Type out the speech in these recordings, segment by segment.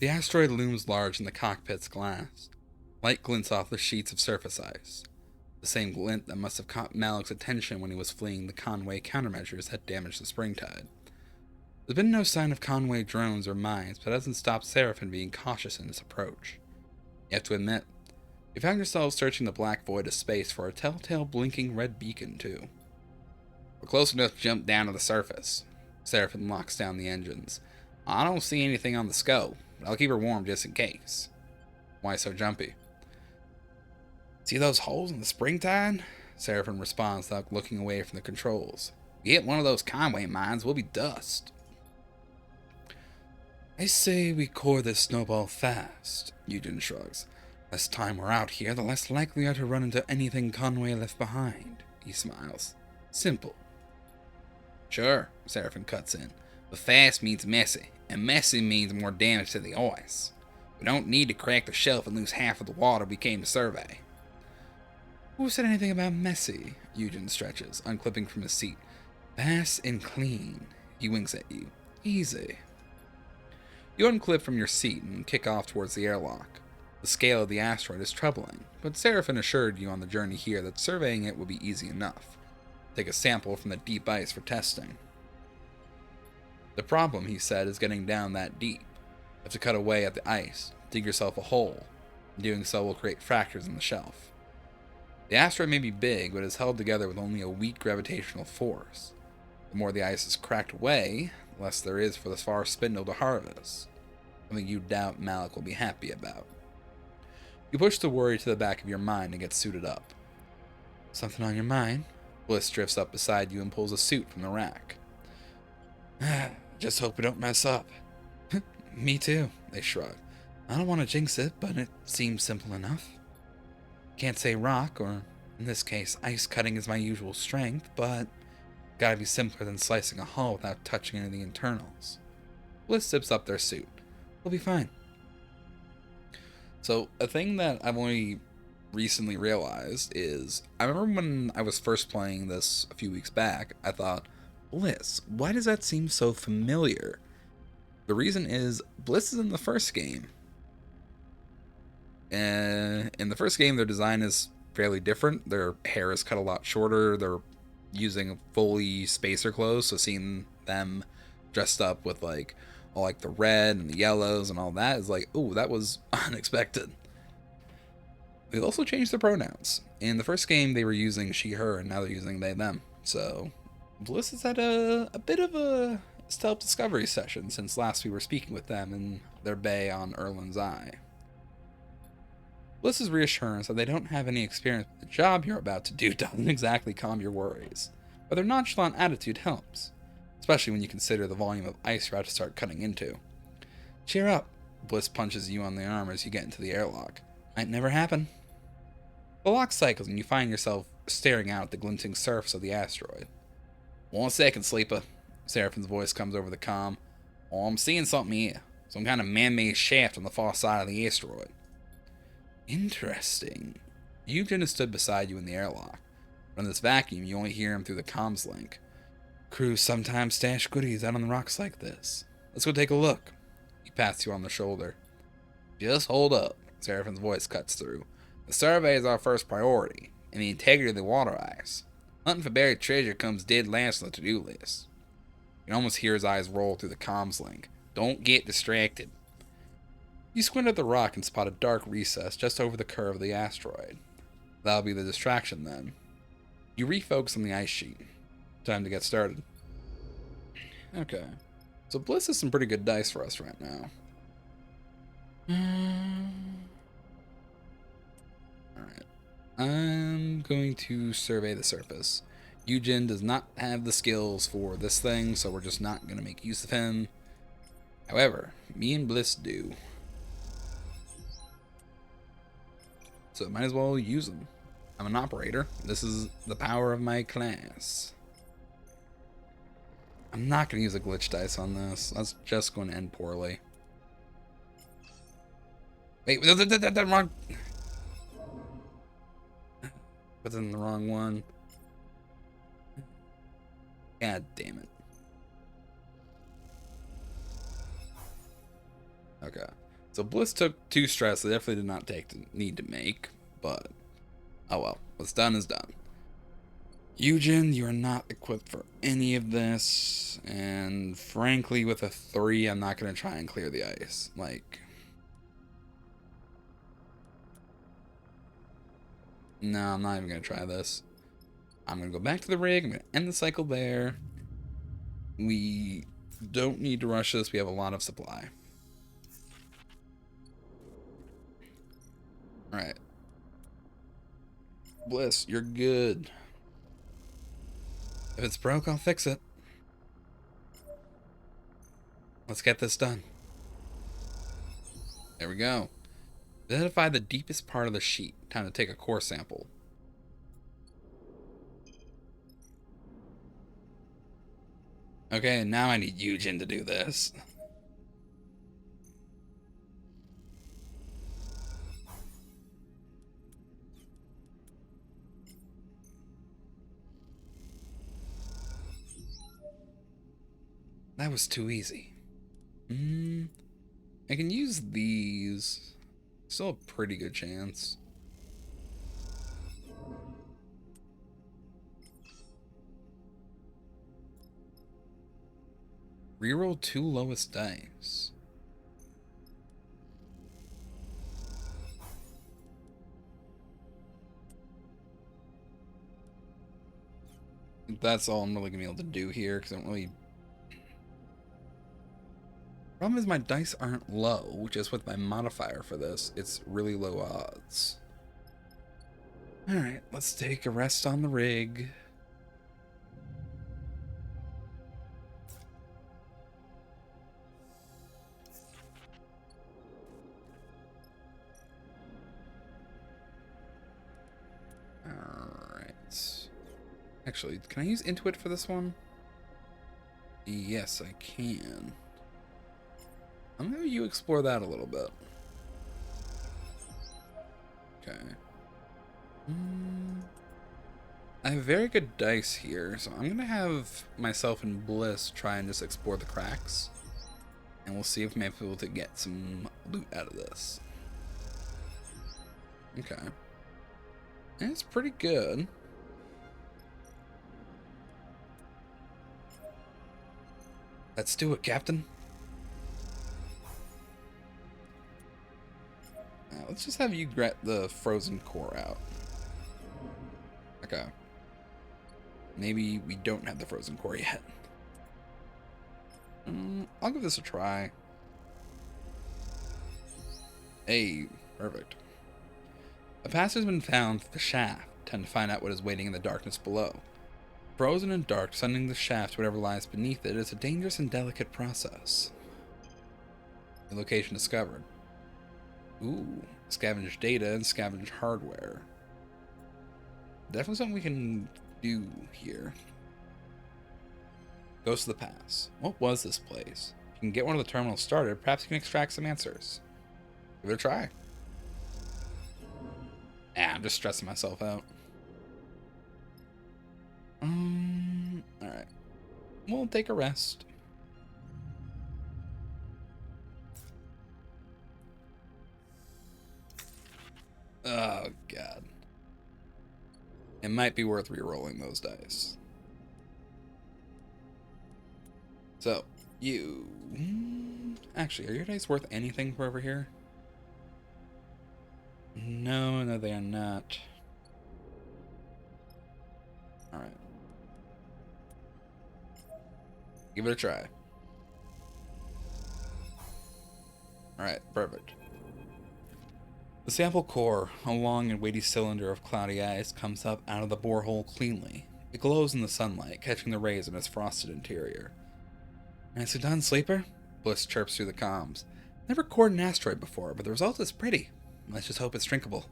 The asteroid looms large in the cockpit's glass. Light glints off the sheets of surface ice. The same glint that must have caught Malik's attention when he was fleeing the Conway countermeasures had damaged the springtide. There's been no sign of Conway drones or mines, but it hasn't stopped Sarefin being cautious in his approach. You have to admit, you found yourself searching the black void of space for a telltale blinking red beacon, too. We're close enough to jump down to the surface. Sarefin locks down the engines. I don't see anything on the scope, but I'll keep her warm just in case. Why so jumpy? See those holes in the springtide? Sarefin responds without looking away from the controls. You hit one of those Conway mines, we'll be dust. I say we core this snowball fast, Eugen shrugs. Less time we're out here, the less likely we are to run into anything Conway left behind. He smiles. Simple. Sure, Sarefin cuts in. But fast means messy, and messy means more damage to the ice. We don't need to crack the shelf and lose half of the water we came to survey. Who said anything about messy? Eugen stretches, unclipping from his seat. Fast and clean. He winks at you. Easy. You unclip from your seat and kick off towards the airlock. The scale of the asteroid is troubling, but Sarefin assured you on the journey here that surveying it would be easy enough. Take a sample from the deep ice for testing. The problem, he said, is getting down that deep. You have to cut away at the ice, dig yourself a hole, and doing so will create fractures in the shelf. The asteroid may be big, but is held together with only a weak gravitational force. The more the ice is cracked away, the less there is for the far spindle to harvest. Something you doubt Malik will be happy about. You push the worry to the back of your mind and get suited up. Something on your mind? Bliss drifts up beside you and pulls a suit from the rack. Just hope we don't mess up. Me too, they shrug. I don't want to jinx it, but it seems simple enough. Can't say rock, or in this case, ice cutting is my usual strength, but gotta be simpler than slicing a hull without touching any of the internals. Bliss zips up their suit. We'll be fine. So, a thing that I've only recently realized is, I remember when I was first playing this a few weeks back, I thought, Bliss, why does that seem so familiar? The reason is, Bliss is in the first game. And in the first game, their design is fairly different. Their hair is cut a lot shorter. They're using fully spacer clothes, so seeing them dressed up with all the red and the yellows and all that is like, ooh, that was unexpected. They've also changed their pronouns. In the first game, they were using she, her, and now they're using they, them. So, Bliss has had a bit of a self-discovery session since last we were speaking with them in their bay on Erland's Eye. Bliss's reassurance that they don't have any experience with the job you're about to do doesn't exactly calm your worries, but their nonchalant attitude helps, especially when you consider the volume of ice you're about to start cutting into. Cheer up, Bliss punches you on the arm as you get into the airlock. Might never happen. The lock cycles and you find yourself staring out at the glinting surface of the asteroid. 1 second, Sleeper. Serafin's voice comes over the comm. Oh, I'm seeing something here. Some kind of man-made shaft on the far side of the asteroid. Interesting. Eugen has stood beside you in the airlock. From this vacuum, you only hear him through the comms link. Crews sometimes stash goodies out on the rocks like this. Let's go take a look. He pats you on the shoulder. Just hold up. Serafin's voice cuts through. The survey is our first priority, and the integrity of the water ice. Hunting for buried treasure comes dead last on the to-do list. You can almost hear his eyes roll through the comms link. Don't get distracted. You squint at the rock and spot a dark recess just over the curve of the asteroid. That'll be the distraction then. You refocus on the ice sheet. Time to get started. Okay. So Bliss has some pretty good dice for us right now. Alright. I'm going to survey the surface. Eugen does not have the skills for this thing, so we're just not going to make use of him. However, me and Bliss do. So might as well use them. I'm an operator. This is the power of my class. I'm not going to use a glitch dice on this. That's just going to end poorly. Wait, that wrong. Put in the wrong one. God damn it. Okay. So Bliss took 2 stress. They definitely did not need to make, but oh well. What's done is done. Eugen, you are not equipped for any of this, and frankly, with a 3, I'm not going to try and clear the ice. Like, no, I'm not even going to try this. I'm going to go back to the rig. I'm going to end the cycle there. We don't need to rush this. We have a lot of supply. Alright. Bliss, you're good. If it's broke, I'll fix it. Let's get this done. There we go. Identify the deepest part of the sheet. Time to take a core sample. Okay, now I need Eugen to do this. That was too easy. I can use these. Still a pretty good chance. Reroll 2 lowest dice. That's all I'm really gonna be able to do here, because I don't really... Problem is my dice aren't low, just with my modifier for this. It's really low odds. Alright, let's take a rest on the rig. Alright. Actually, can I use Intuit for this one? Yes, I can. I'm gonna let you explore that a little bit. Okay. I have very good dice here, so I'm gonna have myself and Bliss try and just explore the cracks. And we'll see if we may be able to get some loot out of this. Okay. And it's pretty good. Let's do it, Captain. Let's just have you get the frozen core out. Okay. Maybe we don't have the frozen core yet. I'll give this a try. Hey, perfect. A passage has been found for the shaft. Time to find out what is waiting in the darkness below. Frozen and dark, sending the shaft to whatever lies beneath it is a dangerous and delicate process. The location discovered. Ooh, scavenge data and scavenge hardware. Definitely something we can do here. Ghost of the Pass. What was this place? If you can get one of the terminals started, perhaps you can extract some answers. Give it a try. I'm just stressing myself out. Alright. We'll take a rest. Oh, God. It might be worth re-rolling those dice. So, you... Actually, are your dice worth anything for over here? No, they are not. Alright. Give it a try. Alright, perfect. The sample core, a long and weighty cylinder of cloudy ice, comes up out of the borehole cleanly. It glows in the sunlight, catching the rays of its frosted interior. Nicely done, Sleeper? Bliss chirps through the comms. Never cored an asteroid before, but the result is pretty. Let's just hope it's drinkable.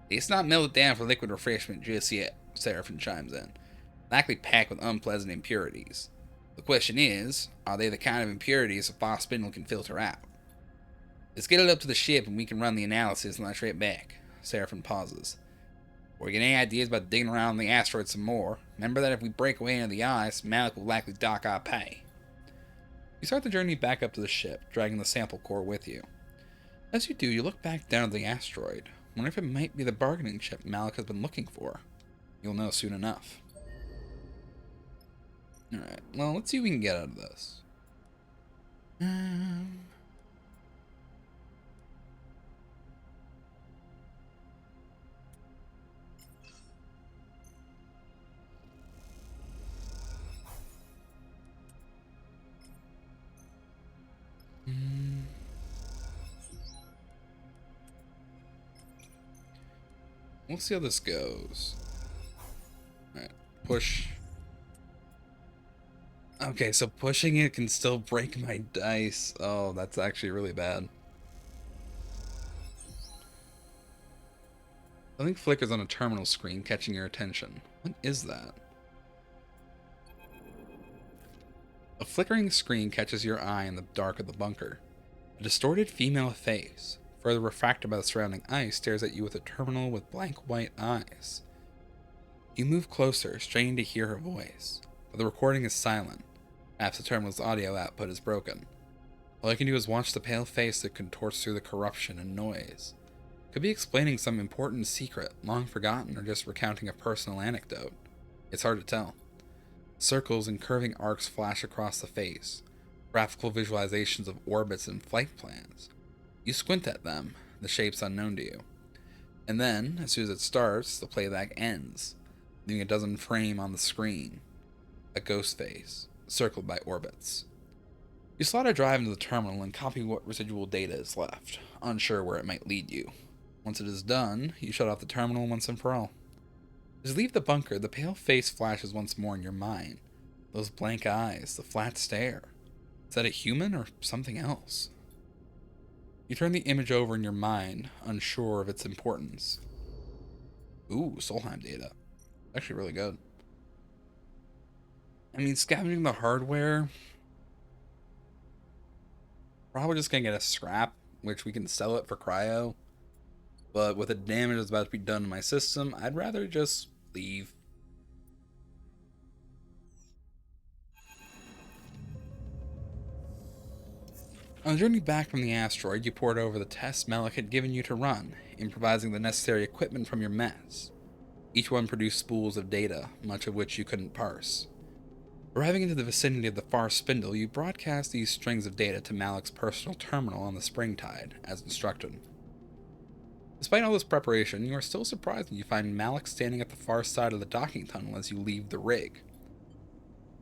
It's not melted down for liquid refreshment just yet, Sarefin chimes in. Likely packed with unpleasant impurities. The question is, are they the kind of impurities a fast spindle can filter out? Let's get it up to the ship and we can run the analysis and launch right back. Sarefin pauses. Or you get any ideas about digging around on the asteroid some more? Remember that if we break away into the ice, Malik will likely dock our pay. You start the journey back up to the ship, dragging the sample core with you. As you do, you look back down at the asteroid, wonder if it might be the bargaining chip Malik has been looking for. You'll know soon enough. Alright, well, let's see what we can get out of this. We'll see how this goes. Alright, push. Okay, so pushing it can still break my dice. Oh, that's actually really bad. Something flickers on a terminal screen, catching your attention. What is that? A flickering screen catches your eye in the dark of the bunker. A distorted female face, further refracted by the surrounding ice, stares at you with a terminal with blank white eyes. You move closer, straining to hear her voice, but the recording is silent. Perhaps the terminal's audio output is broken. All I can do is watch the pale face that contorts through the corruption and noise. Could be explaining some important secret, long forgotten, or just recounting a personal anecdote. It's hard to tell. Circles and curving arcs flash across the face, graphical visualizations of orbits and flight plans. You squint at them, the shapes unknown to you. And then, as soon as it starts, the playback ends, leaving a dozen frame on the screen. A ghost face, circled by orbits. You slot a drive into the terminal and copy what residual data is left, unsure where it might lead you. Once it is done, you shut off the terminal once and for all. As you leave the bunker, the pale face flashes once more in your mind. Those blank eyes, the flat stare. Is that a human or something else? You turn the image over in your mind, unsure of its importance. Ooh, Solheim data. Actually really good. I mean, scavenging the hardware... Probably just gonna get a scrap, which we can sell it for cryo. But with the damage that's about to be done to my system, I'd rather just leave. On the journey back from the asteroid, you poured over the tests Malik had given you to run, improvising the necessary equipment from your mess. Each one produced spools of data, much of which you couldn't parse. Arriving into the vicinity of the far spindle, you broadcast these strings of data to Malik's personal terminal on the springtide, as instructed. Despite all this preparation, you are still surprised when you find Malik standing at the far side of the docking tunnel as you leave the rig.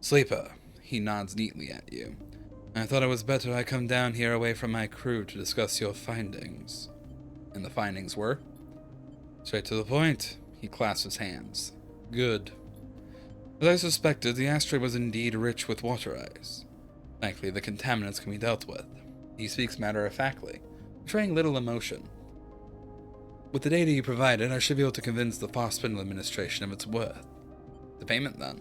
Sleeper, he nods neatly at you. I thought it was better I come down here away from my crew to discuss your findings. And the findings were? Straight to the point, he clasps his hands. Good. As I suspected, the asteroid was indeed rich with water ice. Thankfully, the contaminants can be dealt with. He speaks matter-of-factly, betraying little emotion. With the data you provided, I should be able to convince the Far Spindle administration of its worth. The payment, then?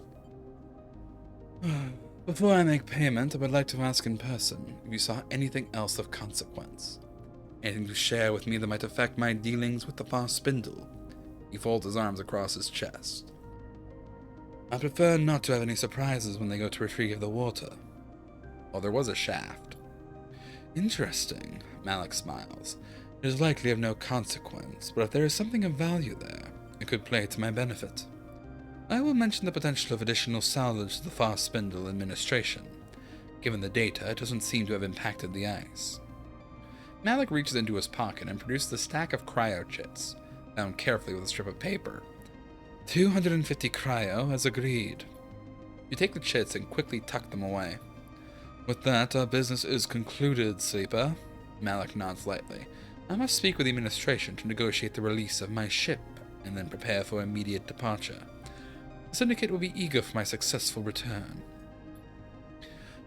Before I make payment, I would like to ask in person if you saw anything else of consequence. Anything to share with me that might affect my dealings with the Far Spindle. He folds his arms across his chest. I prefer not to have any surprises when they go to retrieve the water. Oh, there was a shaft. Interesting, Malik smiles. It is likely of no consequence, but if there is something of value there, it could play to my benefit. I will mention the potential of additional salvage to the Far Spindle administration. Given the data, it doesn't seem to have impacted the ice. Malik reaches into his pocket and produces a stack of cryo chits, bound carefully with a strip of paper. 250 cryo, as agreed. You take the chits and quickly tuck them away. With that, our business is concluded, Sleeper. Malik nods lightly. I must speak with the administration to negotiate the release of my ship, and then prepare for immediate departure. The Syndicate will be eager for my successful return.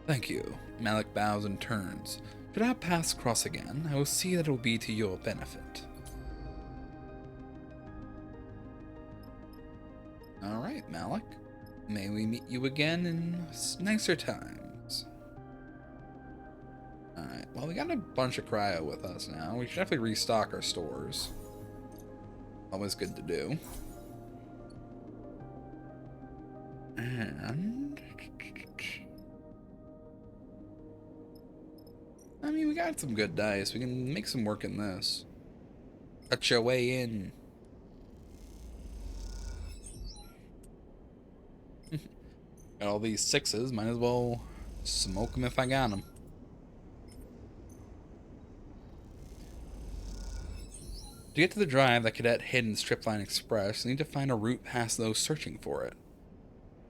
Thank you. Malik bows and turns. Should our paths cross again, I will see that it will be to your benefit. Alright, Malik. May we meet you again in nicer times. Alright, well, we got a bunch of cryo with us now. We should definitely restock our stores. Always good to do. And... 'cause I don't know if I want to I mean, we got some good dice. We can make some work in this. Cut your way in. Got all these 6s. Might as well smoke them if I got them. To get to the drive that Cadet hid in Stripline Express, you need to find a route past those searching for it.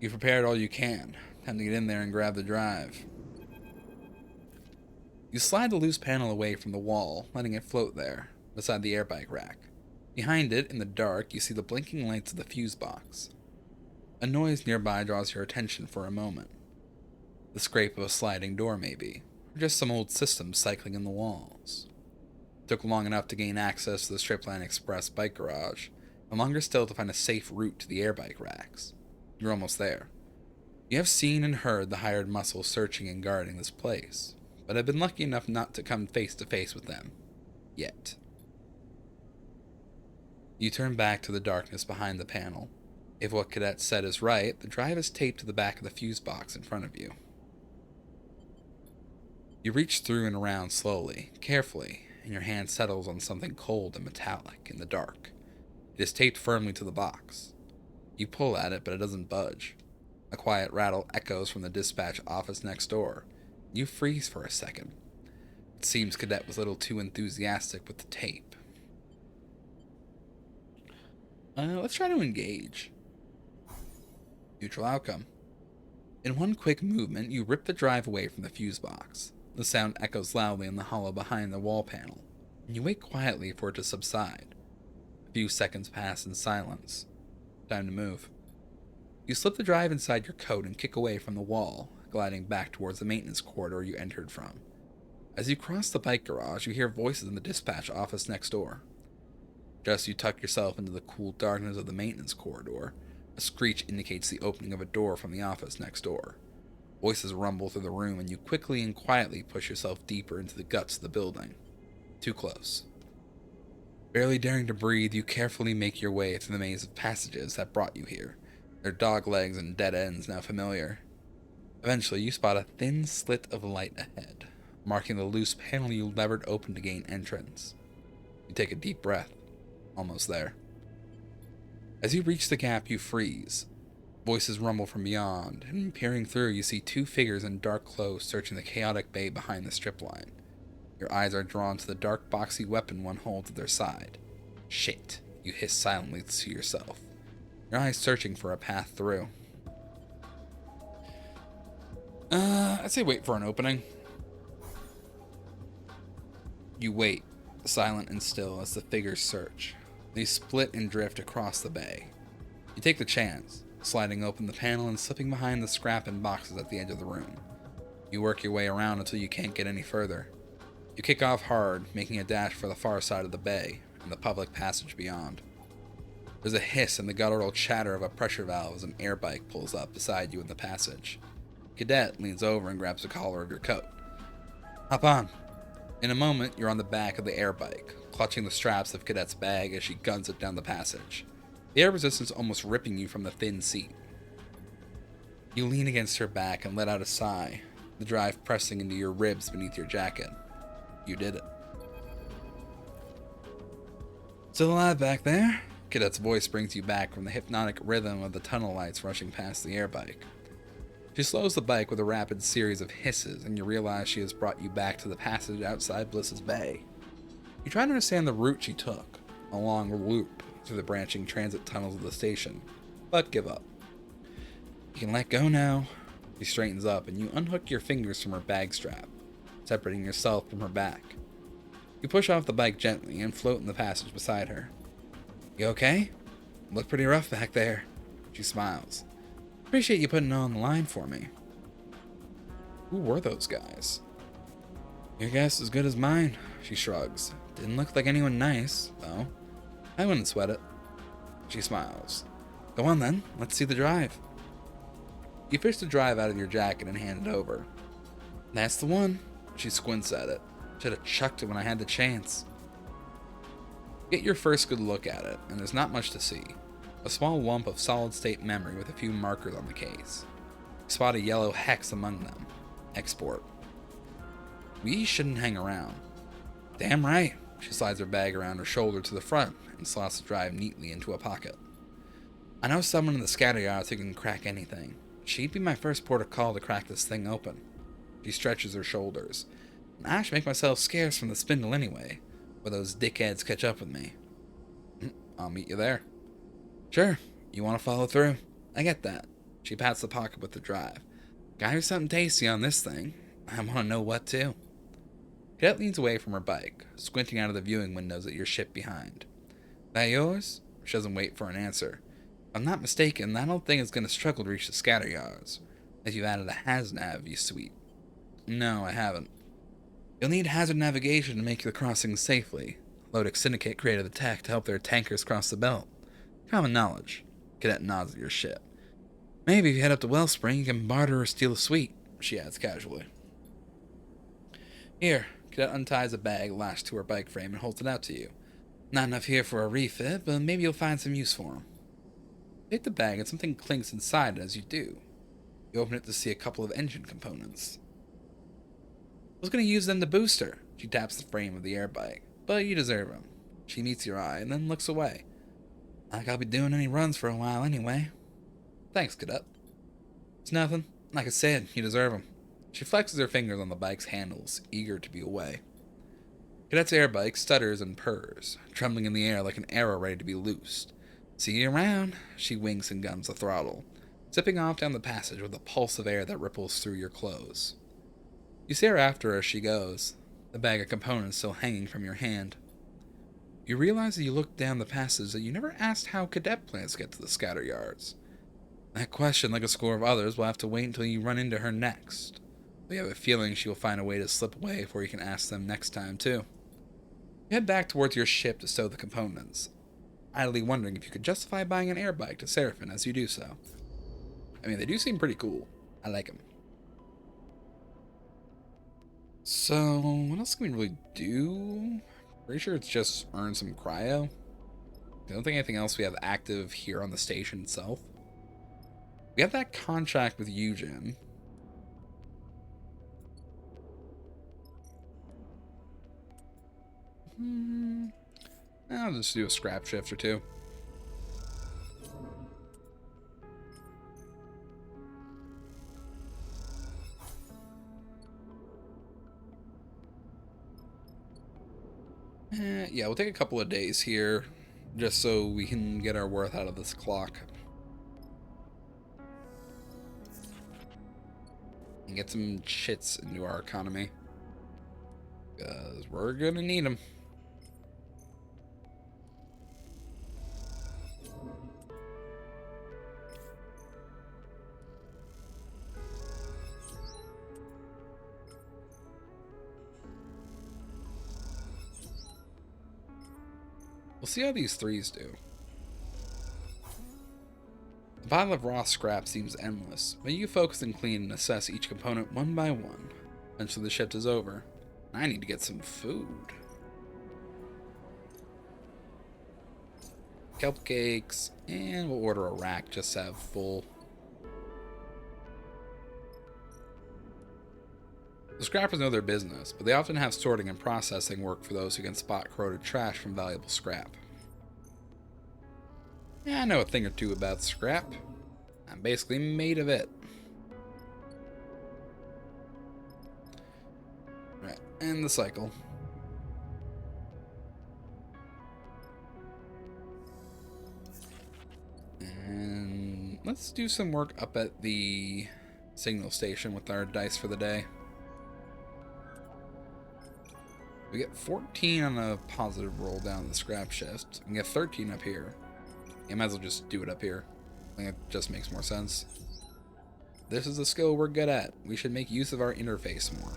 You've prepared all you can. Time to get in there and grab the drive. You slide the loose panel away from the wall, letting it float there, beside the airbike rack. Behind it, in the dark, you see the blinking lights of the fuse box. A noise nearby draws your attention for a moment. The scrape of a sliding door, maybe, or just some old system cycling in the walls. It took long enough to gain access to the Stripline Express bike garage, and longer still to find a safe route to the airbike racks. You're almost there. You have seen and heard the hired muscle searching and guarding this place, but have been lucky enough not to come face to face with them. Yet. You turn back to the darkness behind the panel. If what Cadet said is right, the drive is taped to the back of the fuse box in front of you. You reach through and around slowly, carefully, and your hand settles on something cold and metallic in the dark. It is taped firmly to the box. You pull at it, but it doesn't budge. A quiet rattle echoes from the dispatch office next door. You freeze for a second. It seems Cadet was a little too enthusiastic with the tape. Let's try to engage. Neutral outcome. In one quick movement, you rip the drive away from the fuse box. The sound echoes loudly in the hollow behind the wall panel, and you wait quietly for it to subside. A few seconds pass in silence. Time to move. You slip the drive inside your coat and kick away from the wall, gliding back towards the maintenance corridor you entered from. As you cross the bike garage, you hear voices in the dispatch office next door. Just as you tuck yourself into the cool darkness of the maintenance corridor, a screech indicates the opening of a door from the office next door. Voices rumble through the room, and you quickly and quietly push yourself deeper into the guts of the building. Too close. Barely daring to breathe, you carefully make your way through the maze of passages that brought you here, their dog legs and dead ends now familiar. Eventually, you spot a thin slit of light ahead, marking the loose panel you levered open to gain entrance. You take a deep breath. Almost there. As you reach the gap, you freeze. Voices rumble from beyond, and peering through, you see two figures in dark clothes searching the chaotic bay behind the strip line. Your eyes are drawn to the dark, boxy weapon one holds at their side. Shit, you hiss silently to yourself, your eyes searching for a path through. I'd say wait for an opening. You wait, silent and still, as the figures search. They split and drift across the bay. You take the chance, sliding open the panel and slipping behind the scrap and boxes at the edge of the room. You work your way around until you can't get any further. You kick off hard, making a dash for the far side of the bay and the public passage beyond. There's a hiss and the guttural chatter of a pressure valve as an air bike pulls up beside you in the passage. Cadet leans over and grabs the collar of your coat. Hop on. In a moment, you're on the back of the air bike, clutching the straps of Cadet's bag as she guns it down the passage, the air resistance almost ripping you from the thin seat. You lean against her back and let out a sigh, the drive pressing into your ribs beneath your jacket. You did it. Still alive back there? Cadet's voice brings you back from the hypnotic rhythm of the tunnel lights rushing past the air bike. She slows the bike with a rapid series of hisses, and you realize she has brought you back to the passage outside Bliss's bay. You try to understand the route she took, a long loop through the branching transit tunnels of the station, but give up. You can let go now. She straightens up, and you unhook your fingers from her bag strap, separating yourself from her back. You push off the bike gently and float in the passage beside her. You okay? Look pretty rough back there. She smiles. Appreciate you putting it on the line for me. Who were those guys? Your guess is as good as mine, she shrugs. Didn't look like anyone nice, though. I wouldn't sweat it. She smiles. Go on then, let's see the drive. You fish the drive out of your jacket and hand it over. That's the one. She squints at it. Should have chucked it when I had the chance. Get your first good look at it, and there's not much to see. A small lump of solid-state memory with a few markers on the case. You spot a yellow hex among them. Export. We shouldn't hang around. Damn right. She slides her bag around her shoulder to the front and slots the drive neatly into a pocket. I know someone in the scatter yards who can crack anything. She'd be my first port of call to crack this thing open. She stretches her shoulders. I should make myself scarce from the spindle anyway, or those dickheads catch up with me. I'll meet you there. Sure, you want to follow through? I get that. She pats the pocket with the drive. Got you something tasty on this thing. I want to know what to. Cadet leans away from her bike, squinting out of the viewing windows at your ship behind. That yours? She doesn't wait for an answer. If I'm not mistaken, that old thing is going to struggle to reach the scatter yards. If you've added a hasnav, you sweet. No, I haven't. You'll need hazard navigation to make the crossing safely. Lodic Syndicate created the tech to help their tankers cross the belt. Common knowledge. Cadet nods at your ship. Maybe if you head up to Wellspring, you can barter or steal a suite, she adds casually. Here, Cadet unties a bag lashed to her bike frame and holds it out to you. Not enough here for a refit, but maybe you'll find some use for them. You take the bag and something clinks inside it as you do. You open it to see a couple of engine components. I was going to use them to boost her. She taps the frame of the air bike. But you deserve them. She meets your eye and then looks away. Like I'll be doing any runs for a while anyway. Thanks, Cadet. It's nothing. Like I said, you deserve them. She flexes her fingers on the bike's handles, eager to be away. Cadet's air bike stutters and purrs, trembling in the air like an arrow ready to be loosed. See you around. She winks and guns the throttle, zipping off down the passage with a pulse of air that ripples through your clothes. You stare after her as she goes, the bag of components still hanging from your hand. You realize as you look down the passage that you never asked how Cadet plans to get to the scatter yards. That question, like a score of others, will have to wait until you run into her next. But you have a feeling she will find a way to slip away before you can ask them next time, too. You head back towards your ship to stow the components, idly wondering if you could justify buying an air bike to Sarefin as you do so. I mean, they do seem pretty cool. I like them. So, what else can we really do? Pretty sure it's just earn some cryo. I don't think anything else we have active here on the station itself. We have that contract with Eugen. I'll just do a scrap shift or two. Yeah, we'll take a couple of days here, just so we can get our worth out of this clock. And get some chits into our economy. Because we're gonna need them. We'll see how these threes do. The pile of raw scrap seems endless, but you focus and clean and assess each component one by one. Eventually the shift is over. I need to get some food. Kelp cakes, and we'll order a rack just to have full. The scrappers know their business, but they often have sorting and processing work for those who can spot corroded trash from valuable scrap. Yeah, I know a thing or two about scrap. I'm basically made of it. Right, and the cycle. And let's do some work up at the signal station with our dice for the day. We get 14 on a positive roll down the scrap shift. We get 13 up here. You might as well just do it up here. I think it just makes more sense. This is a skill we're good at. We should make use of our interface more.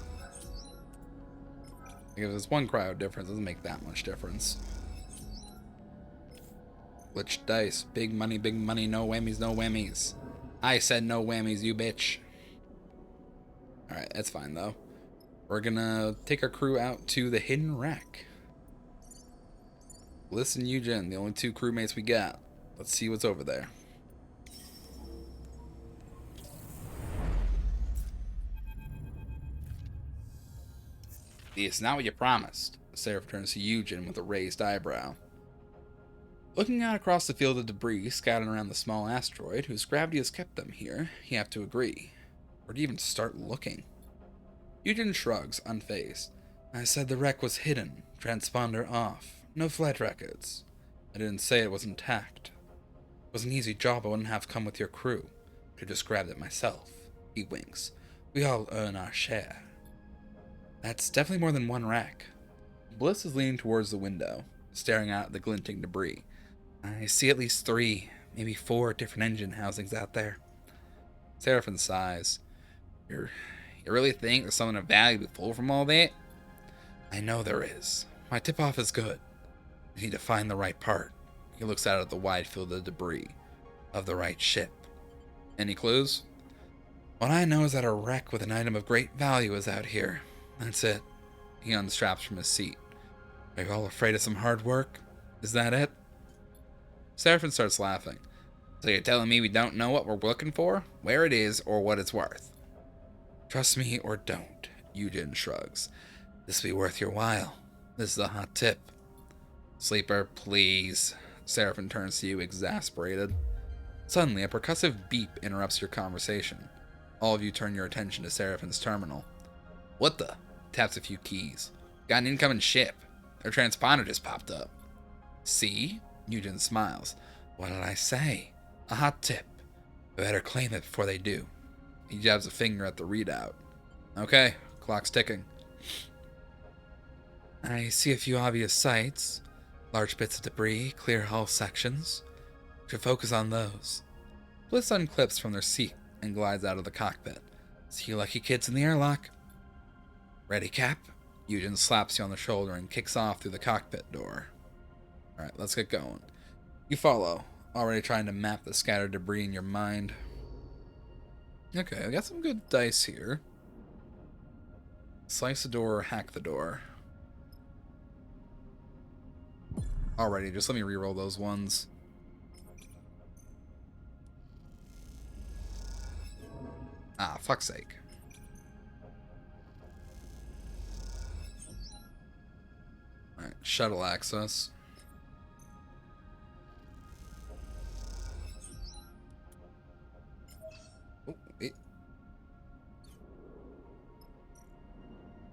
Because it's one cryo difference, it doesn't make that much difference. Glitch dice. Big money, no whammies, no whammies. I said no whammies, you bitch. Alright, that's fine though. We're gonna take our crew out to the hidden wreck. Bliss and Eugen, the only two crewmates we got. Let's see what's over there. It's not what you promised. Seraph turns to Eugen with a raised eyebrow. Looking out across the field of debris scattered around the small asteroid whose gravity has kept them here, you have to agree. Where do you even start looking? Eugen shrugs, unfazed. I said the wreck was hidden, transponder off, no flight records. I didn't say it was intact. It was an easy job, I wouldn't have come with your crew. I could just grabbed it myself. He winks. We all earn our share. That's definitely more than one wreck. Bliss is leaning towards the window, staring out at the glinting debris. I see at least 3, maybe 4 different engine housings out there. Sarefin sighs. You really think there's something of value to pull from all that? I know there is. My tip-off is good. We need to find the right part. He looks out at the wide field of debris. Of the right ship. Any clues? What I know is that a wreck with an item of great value is out here. That's it. He unstraps from his seat. Are you all afraid of some hard work? Is that it? Sarefin starts laughing. So you're telling me we don't know what we're looking for, where it is, or what it's worth? Trust me or don't, Eugen shrugs. This will be worth your while. This is a hot tip. Sleeper, please. Sarefin turns to you, exasperated. Suddenly, a percussive beep interrupts your conversation. All of you turn your attention to Serafin's terminal. What the? Taps a few keys. Got an incoming ship. Their transponder just popped up. See? Eugen smiles. What did I say? A hot tip. Better claim it before they do. He jabs a finger at the readout. Okay, clock's ticking. I see a few obvious sights. Large bits of debris, clear hull sections. Should focus on those. Bliss unclips from their seat and glides out of the cockpit. See you lucky kids in the airlock. Ready, Cap? Eugen slaps you on the shoulder and kicks off through the cockpit door. Alright, let's get going. You follow, already trying to map the scattered debris in your mind. Okay, I got some good dice here. Slice the door or hack the door. Alrighty, just let me reroll those ones. Ah, fuck's sake. Alright, shuttle access. Oh, wait.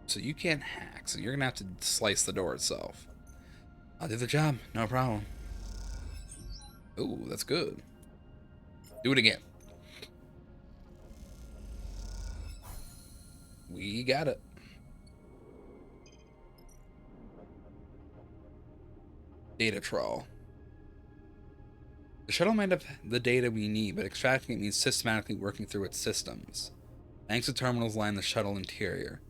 So you can't hack, so you're gonna have to slice the door itself. I'll do the job, no problem. Ooh, that's good. Do it again. We got it. Data trawl. The shuttle might have the data we need, but extracting it means systematically working through its systems. Banks of terminals line the shuttle interior.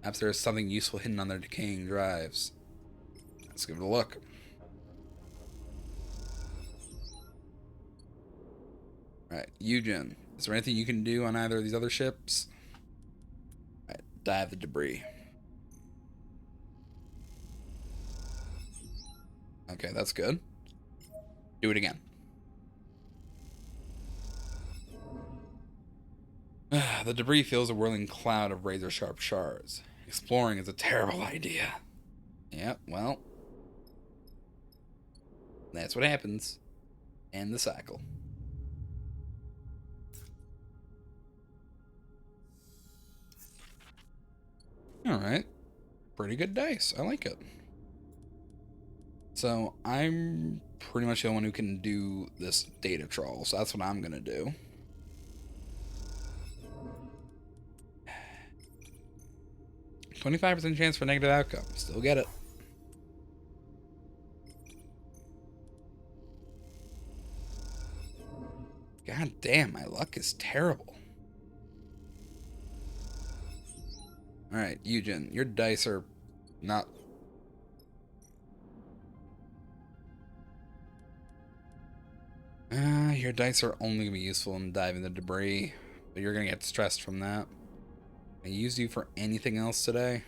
Perhaps there is something useful hidden on their decaying drives. Let's give it a look. Alright, Eugen, is there anything you can do on either of these other ships? Alright, dive the debris. Okay, that's good. Do it again. The debris fills a whirling cloud of razor-sharp shards. Exploring is a terrible idea. Yep, well, that's what happens. End the cycle. Alright. Pretty good dice. I like it. So, I'm pretty much the one who can do this data trawl, so that's what I'm going to do. $25% chance for negative outcome. Still get it. God damn, my luck is terrible. Alright, Eugen, your dice are not... your dice are only going to be useful in diving the debris, but you're going to get stressed from that. Can I use you for anything else today?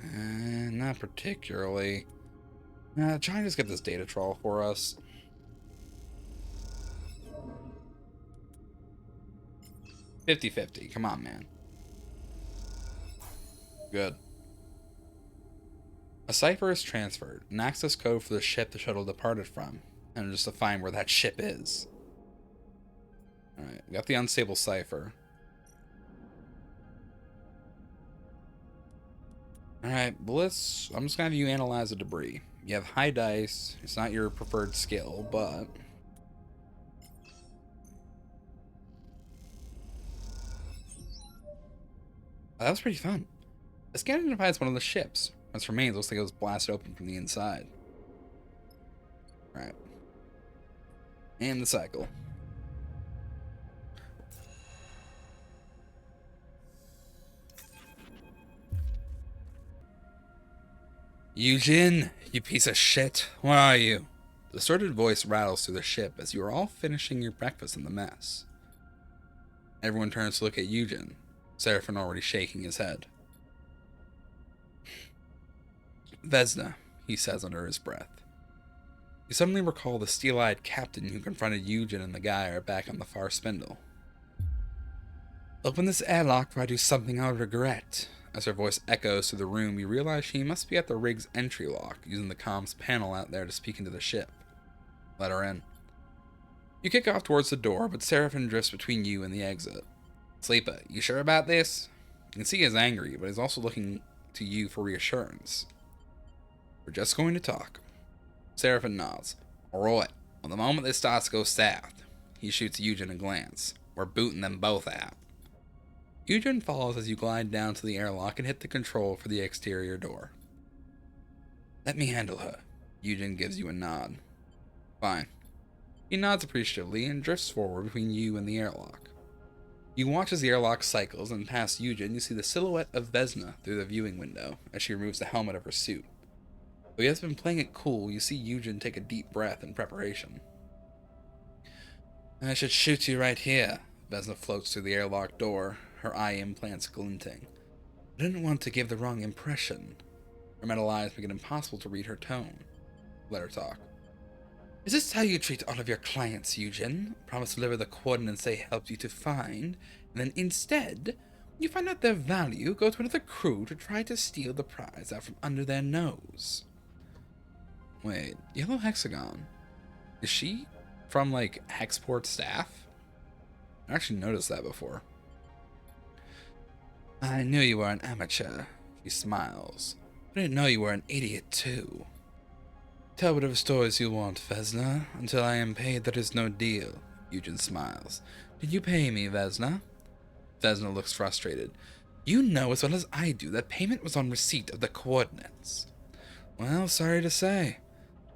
Not particularly. Try and just get this data trawl for us. 50-50. Come on, man. Good. A cipher is transferred, an access code for the ship the shuttle departed from, and just to find where that ship is. Alright, we got the unstable cipher. Alright, Bliss, I'm just gonna have you analyze the debris. You have high dice, it's not your preferred skill, but... that was pretty fun. The scan identifies one of the ships. Its remains looks like it was blasted open from the inside. Alright. And the cycle. Eugene, you piece of shit. Where are you? The distorted voice rattles through the ship as you are all finishing your breakfast in the mess. Everyone turns to look at Eugene, Sarefin already shaking his head. Vesna, he says under his breath. You suddenly recall the steel-eyed captain who confronted Eugene and the guy are back on the far spindle. Open this airlock or I do something I'll regret. As her voice echoes through the room, you realize she must be at the rig's entry lock, using the comms panel out there to speak into the ship. Let her in. You kick off towards the door, but Sarefin drifts between you and the exit. Sleeper, you sure about this? You can see he's angry, but he's also looking to you for reassurance. We're just going to talk. Sarefin nods. Alright, well, the moment this starts to go south, he shoots Eugene a glance. We're booting them both out. Eugene follows as you glide down to the airlock and hit the control for the exterior door. Let me handle her. Eugene gives you a nod. Fine. He nods appreciatively and drifts forward between you and the airlock. You watch as the airlock cycles, and past Eugene you see the silhouette of Vesna through the viewing window as she removes the helmet of her suit. Though he has been playing it cool, you see Eugene take a deep breath in preparation. I should shoot you right here. Vesna floats through the airlock door, her eye implants glinting. I didn't want to give the wrong impression. Her metal eyes make it impossible to read her tone. Let her talk. Is this how you treat all of your clients, Eugene? Promise to deliver the coordinates they helped you to find, and then instead, when you find out their value, go to another crew to try to steal the prize out from under their nose. Wait, Yellow Hexagon? Is she from, like, Hexport staff? I actually noticed that before. I knew you were an amateur, she smiles. I didn't know you were an idiot, too. Tell whatever stories you want, Vesna. Until I am paid, there is no deal. Eugene smiles. Did you pay me, Vesna? Vesna looks frustrated. You know as well as I do that payment was on receipt of the coordinates. Well, sorry to say.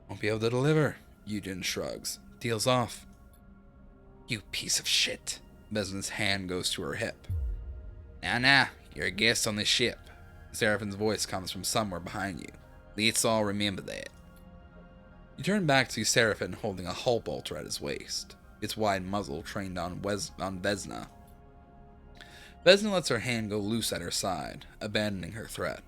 Won't be able to deliver. Eugene shrugs. Deal's off. You piece of shit. Vesna's hand goes to her hip. Now, you're a guest on this ship. Serafin's voice comes from somewhere behind you. Let's all remember that. You turn back to Sarefin holding a hull bolter at his waist, its wide muzzle trained on Vesna. Vesna lets her hand go loose at her side, abandoning her threat.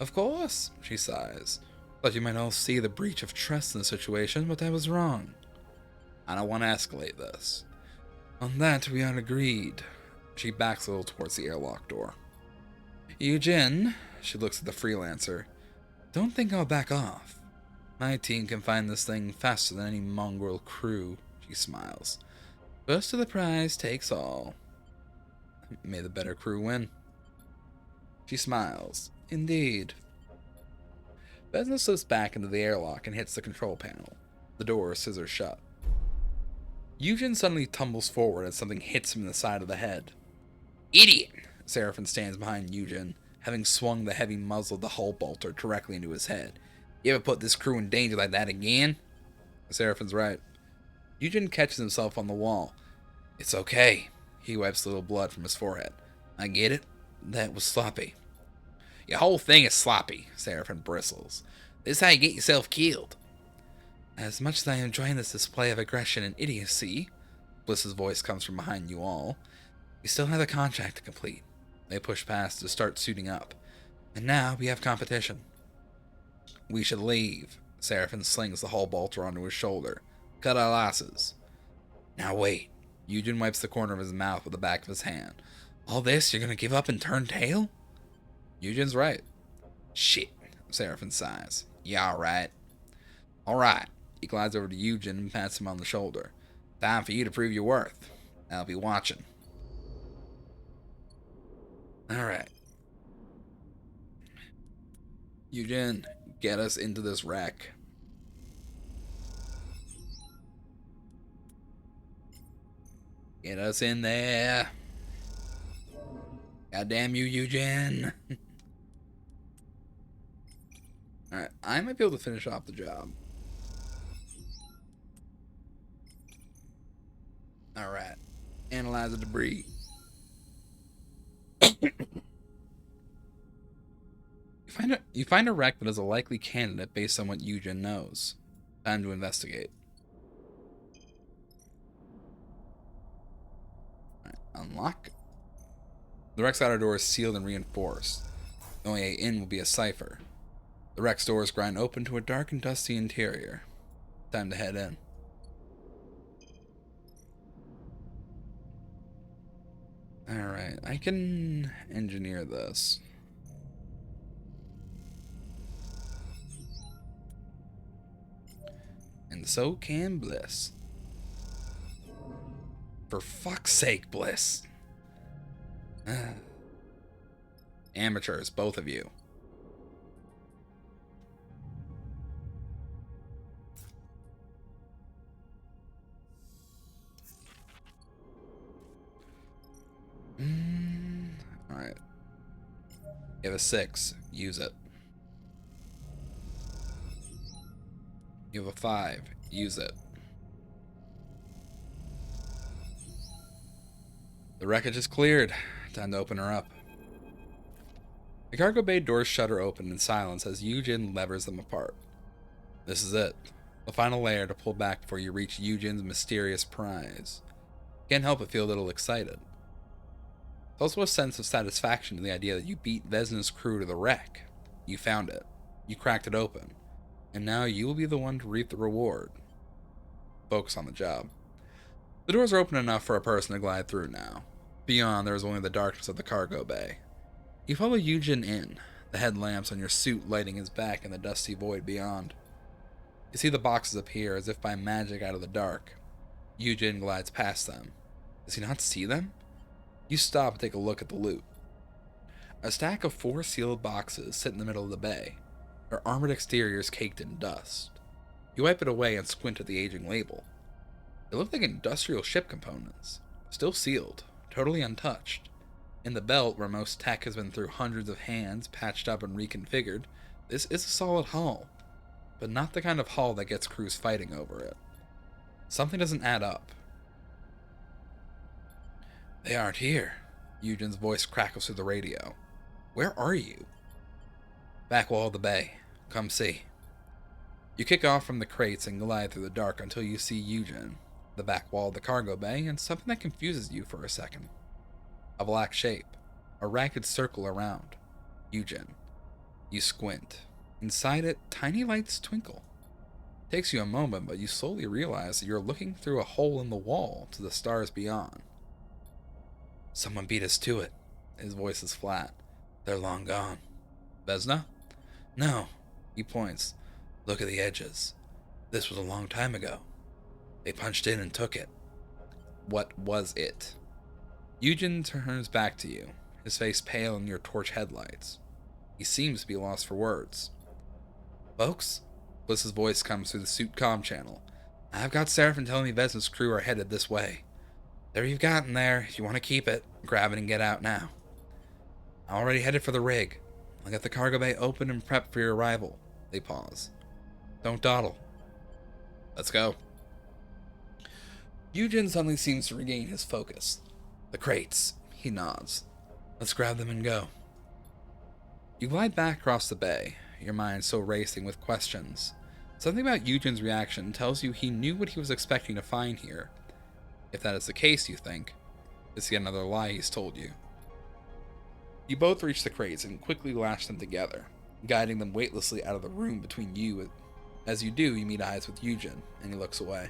Of course, she sighs. Thought you might all see the breach of trust in the situation, but I was wrong. I don't want to escalate this. On that, we are agreed. She backs a little towards the airlock door. Eugene, she looks at the freelancer. Don't think I'll back off. My team can find this thing faster than any mongrel crew, she smiles. First to the prize takes all. May the better crew win. She smiles. Indeed. Vesna slips back into the airlock and hits the control panel. The door scissors shut. Eugene suddenly tumbles forward as something hits him in the side of the head. Idiot! Sarefin stands behind Eugene, having swung the heavy muzzle of the hull bolter directly into his head. You ever put this crew in danger like that again? Serafin's right. Eugene catches himself on the wall. It's okay. He wipes a little blood from his forehead. I get it. That was sloppy. Your whole thing is sloppy, Sarefin bristles. This is how you get yourself killed. As much as I am enjoying this display of aggression and idiocy, Bliss's voice comes from behind you all, we still have a contract to complete. They push past to start suiting up. And now we have competition. We should leave. Sarefin slings the hull bolter onto his shoulder. Cut our losses. Now wait. Eugen wipes the corner of his mouth with the back of his hand. All this, you're gonna give up and turn tail? Eugen's right. Shit, Sarefin sighs. Yeah, alright. Alright. He glides over to Eugen and pats him on the shoulder. Time for you to prove your worth. I'll be watching. Alright. Eugen, get us into this wreck. Get us in there. God damn you, Eugen. Alright, I might be able to finish off the job. Alright. Analyze the debris. You find a wreck that is a likely candidate based on what Eugen knows. Time to investigate. Alright, unlock. The wreck's outer door is sealed and reinforced. The only way in will be a cipher. The wreck's doors grind open to a dark and dusty interior. Time to head in. Alright, I can engineer this. And so can Bliss. For fuck's sake, Bliss. Amateurs, both of you. Alright. You have a 6. Use it. You have a 5. Use it. The wreckage is cleared. Time to open her up. The cargo bay doors shudder open in silence as Eugen levers them apart. This is it. The final layer to pull back before you reach Eugen's mysterious prize. Can't help but feel a little excited. There's also a sense of satisfaction in the idea that you beat Vesna's crew to the wreck. You found it. You cracked it open. And now you will be the one to reap the reward. Focus on the job. The doors are open enough for a person to glide through now. Beyond, there is only the darkness of the cargo bay. You follow Eugen in, the headlamps on your suit lighting his back in the dusty void beyond. You see the boxes appear as if by magic out of the dark. Eugen glides past them. Does he not see them? You stop and take a look at the loot. A stack of 4 sealed boxes sit in the middle of the bay, their armored exteriors caked in dust. You wipe it away and squint at the aging label. They look like industrial ship components, still sealed, totally untouched. In the belt, where most tech has been through hundreds of hands, patched up and reconfigured, this is a solid hull, but not the kind of hull that gets crews fighting over it. Something doesn't add up. They aren't here. Eugen's voice crackles through the radio. Where are you? Back wall of the bay. Come see. You kick off from the crates and glide through the dark until you see Eugen, the back wall of the cargo bay, and something that confuses you for a second. A black shape, a ragged circle around. Eugen. You squint. Inside it, tiny lights twinkle. Takes you a moment, but you slowly realize that you're looking through a hole in the wall to the stars beyond. Someone beat us to it. His voice is flat. They're long gone. Vesna? No. He points. Look at the edges. This was a long time ago. They punched in and took it. What was it? Eugen turns back to you, his face pale in your torch headlights. He seems to be lost for words. Folks? Bliss's voice comes through the suit comm channel. I've got Sarefin telling me Vesna's crew are headed this way. There you've gotten there. If you want to keep it, grab it and get out now. I'm already headed for the rig. I'll get the cargo bay open and prep for your arrival. They pause. Don't dawdle. Let's go. Eugen suddenly seems to regain his focus. The crates. He nods. Let's grab them and go. You glide back across the bay, your mind still racing with questions. Something about Eugen's reaction tells you he knew what he was expecting to find here. If that is the case, you think, it's yet another lie he's told you. You both reach the crates and quickly lash them together, guiding them weightlessly out of the room between you. As you do, you meet eyes with Eugen, and he looks away.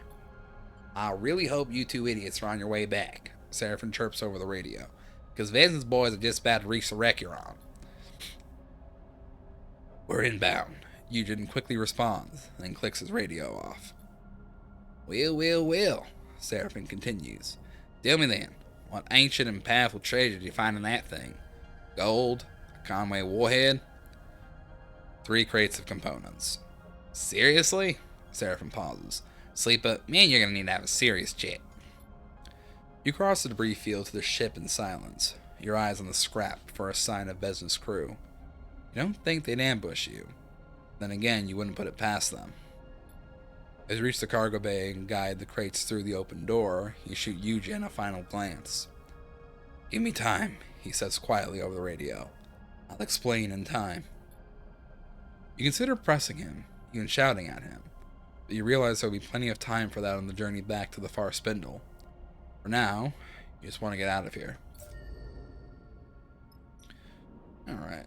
I really hope you two idiots are on your way back, Sarefin chirps over the radio, because Veson's boys are just about to reach the wreck you're on. We're inbound. Eugen quickly responds, and then clicks his radio off. Well, Sarefin continues. Tell me then, what ancient and powerful treasure did you find in that thing? Gold? A Conway warhead? 3 crates of components. Seriously? Sarefin pauses. Sleeper, me and you're gonna need to have a serious chat. You cross the debris field to the ship in silence, your eyes on the scrap for a sign of Vesna's crew. You don't think they'd ambush you. Then again, you wouldn't put it past them. As you reach the cargo bay and guide the crates through the open door, you shoot Eugen a final glance. Give me time, he says quietly over the radio. I'll explain in time. You consider pressing him, even shouting at him, but you realize there will be plenty of time for that on the journey back to the far spindle. For now, you just want to get out of here. Alright.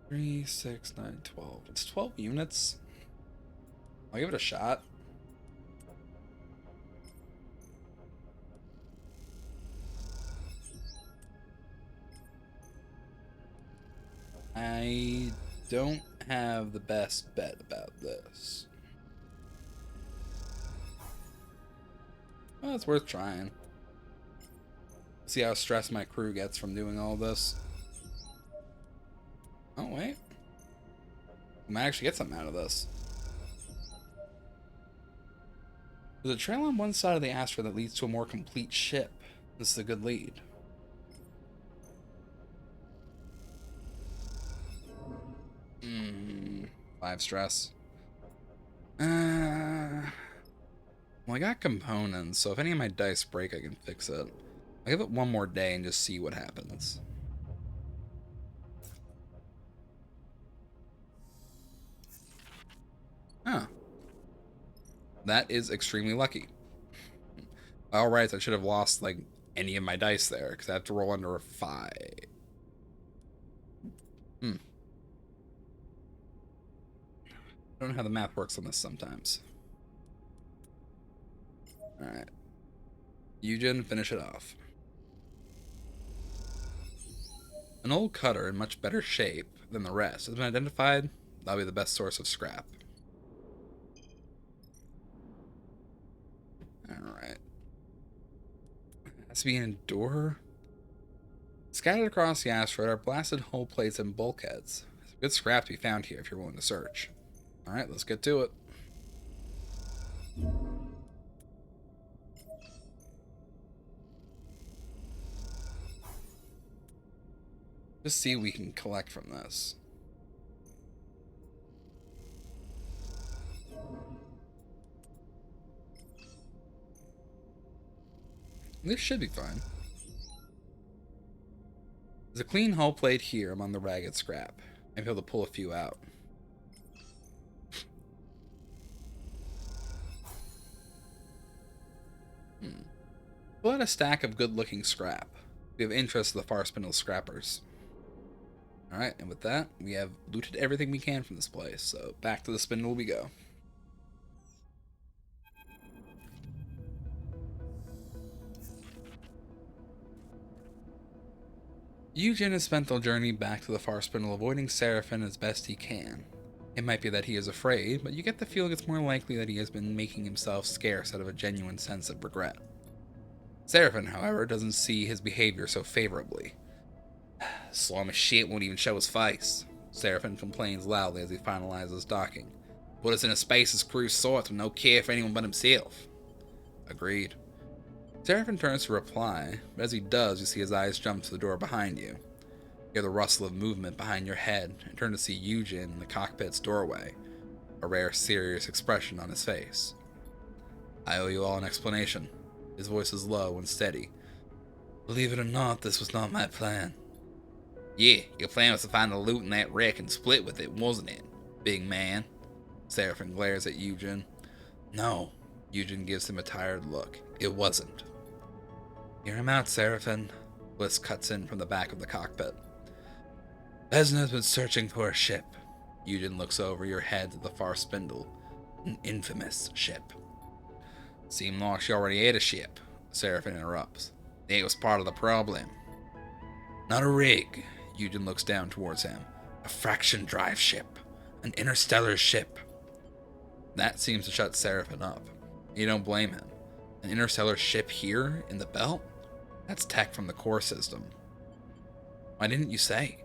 3, 6, 9, 12. It's 12 units. I'll give it a shot. I don't have the best bet about this. Well, it's worth trying. See how stressed my crew gets from doing all this. Oh, wait. I might actually get something out of this. There's a trail on one side of the asteroid that leads to a more complete ship. This is a good lead. Hmm. 5 stress. Well, I got components, so if any of my dice break, I can fix it. I'll give it one more day and just see what happens. Huh. That is extremely lucky. Alright, I should have lost, like, any of my dice there, because I have to roll under a 5. I don't know how the math works on this sometimes. Alright. Eugen, finish it off. An old cutter in much better shape than the rest has been identified. That'll be the best source of scrap. Alright. Has to be an endurer. Scattered across the asteroid are blasted hull plates and bulkheads. There's good scrap to be found here if you're willing to search. Alright, let's get to it. Just see what we can collect from this. This should be fine. There's a clean hull plate here among the ragged scrap. I'll be able to pull a few out. Pull out a stack of good-looking scrap. We have interest in the far spindle scrappers. Alright, and with that, we have looted everything we can from this place, so back to the spindle we go. Eugen has spent the journey back to the far spindle avoiding Sarefin as best he can. It might be that he is afraid, but you get the feeling it's more likely that he has been making himself scarce out of a genuine sense of regret. Sarefin, however, doesn't see his behavior so favorably. Slum as shit won't even show his face. Sarefin complains loudly as he finalizes docking. Put us in a space his crew sorts with no care for anyone but himself. Agreed. Sarefin turns to reply, but as he does, you see his eyes jump to the door behind you. You hear the rustle of movement behind your head and turn to see Eugen in the cockpit's doorway, a rare serious expression on his face. I owe you all an explanation. His voice is low and steady. Believe it or not, this was not my plan. Yeah, your plan was to find the loot in that wreck and split with it, wasn't it, big man? Sarefin glares at Eugen. No, Eugen gives him a tired look. It wasn't. Hear him out, Sarefin. Bliss cuts in from the back of the cockpit. Vesna has been searching for a ship. Eugen looks over your head to the far spindle. An infamous ship. Seemed like she already ate a ship, Sarefin interrupts. It was part of the problem. Not a rig. Eugen looks down towards him. A fraction drive ship. An interstellar ship. That seems to shut Sarefin up. You don't blame him. An interstellar ship here in the belt? That's tech from the core system. Why didn't you say?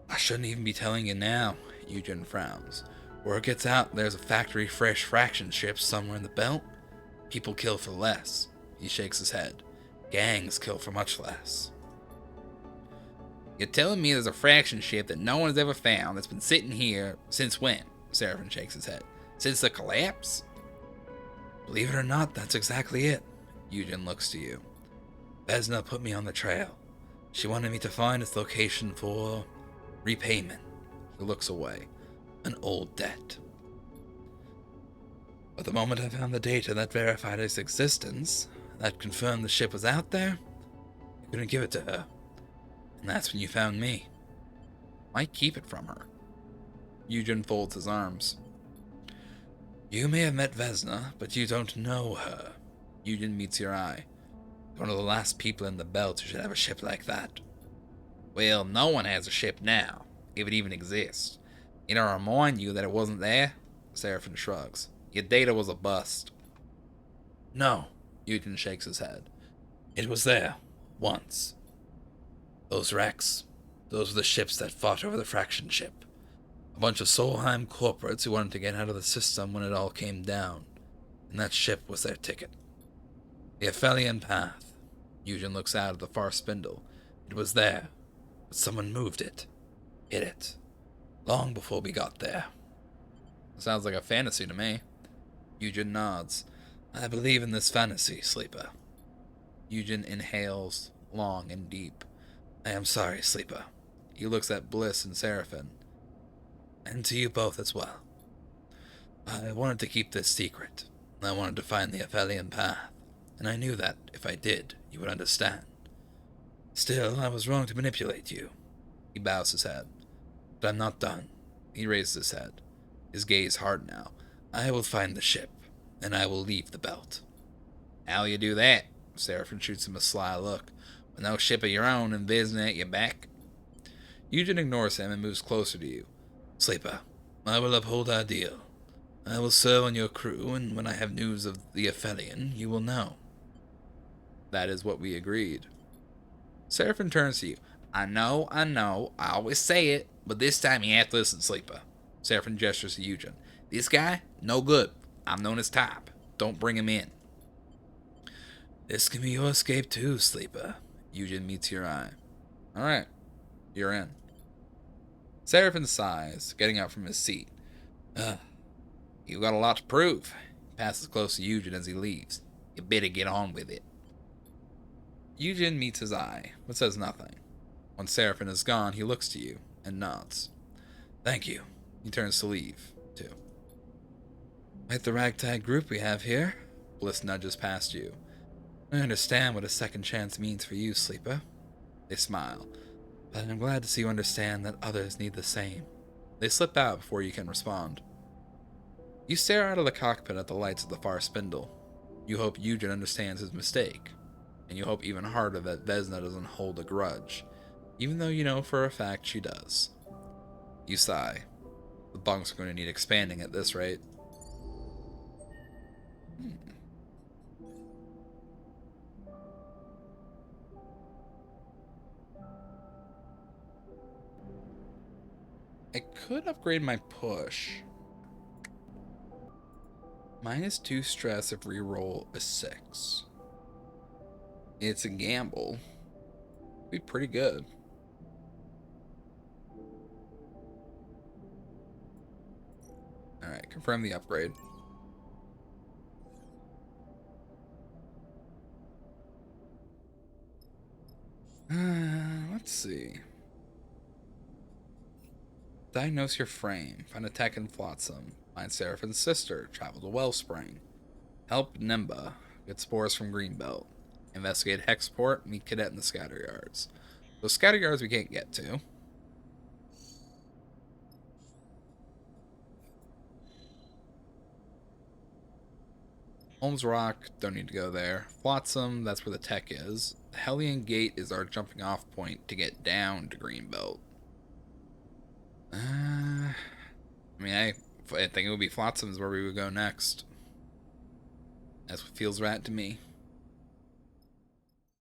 I shouldn't even be telling you now, Eugen frowns. Word gets out there's a factory fresh fraction ship somewhere in the belt. People kill for less. He shakes his head. Gangs kill for much less. You're telling me there's a fraction ship that no one's ever found that's been sitting here since when? Sarefin shakes his head. Since the collapse? Believe it or not, that's exactly it. Eugen looks to you. Vesna put me on the trail. She wanted me to find its location for repayment. He looks away. An old debt. But the moment I found the data that verified its existence, that confirmed the ship was out there, I couldn't give it to her. And that's when you found me. Why keep it from her? Eugen folds his arms. You may have met Vesna, but you don't know her. Eugen meets your eye. One of the last people in the belt who should have a ship like that. Well, no one has a ship now, if it even exists. You know, I remind you that it wasn't there? Sarefin shrugs. Your data was a bust. No, Eugen shakes his head. It was there, once. Those wrecks, those were the ships that fought over the fraction ship. A bunch of Solheim corporates who wanted to get out of the system when it all came down. And that ship was their ticket. The Aphelion Path. Eugen looks out at the far spindle. It was there, but someone moved it. Hid it. Long before we got there. Sounds like a fantasy to me. Eugen nods. I believe in this fantasy, Sleeper. Eugen inhales, long and deep. I am sorry, Sleeper. He looks at Bliss and Sarefin. And to you both as well. I wanted to keep this secret. I wanted to find the Aphelion Path. And I knew that, if I did, you would understand. Still, I was wrong to manipulate you. He bows his head. But I'm not done. He raises his head. His gaze hard now. I will find the ship, and I will leave the belt. How'll you do that? Sarefin shoots him a sly look. With no ship of your own and Vesna at your back? Eugen ignores him and moves closer to you. Sleeper, I will uphold our deal. I will serve on your crew, and when I have news of the Aphelion, you will know. That is what we agreed. Sarefin turns to you. I know, I always say it, but this time you have to listen, Sleeper. Sarefin gestures to Eugen. This guy, no good. I'm known as Top. Don't bring him in. This can be your escape too, Sleeper. Eugen meets your eye. Alright, you're in. Sarefin sighs, getting up from his seat. You've got a lot to prove. He passes close to Eugen as he leaves. You better get on with it. Eugen meets his eye, but says nothing. When Sarefin is gone, he looks to you and nods. Thank you. He turns to leave, too. Quite the ragtag group we have here. Bliss nudges past you. I understand what a second chance means for you, Sleeper. They smile, but I'm glad to see you understand that others need the same. They slip out before you can respond. You stare out of the cockpit at the lights of the far spindle. You hope Eugen understands his mistake, and you hope even harder that Vesna doesn't hold a grudge, even though you know for a fact she does. You sigh. The bunks are going to need expanding at this rate. I could upgrade my push. -2 stress if reroll a 6. It's a gamble. Be pretty good. Alright, confirm the upgrade. Let's see. Diagnose your frame. Find a tech in Flotsam. Find Serefin's sister. Travel to Wellspring. Help Nimba. Get spores from Greenbelt. Investigate Hexport. Meet Cadet in the Scatter Yards. Those Scatter Yards we can't get to. Holmes Rock, don't need to go there. Flotsam, that's where the tech is. The Hellion Gate is our jumping off point to get down to Greenbelt. I mean, I think it would be Flotsam's where we would go next. That's what feels right to me.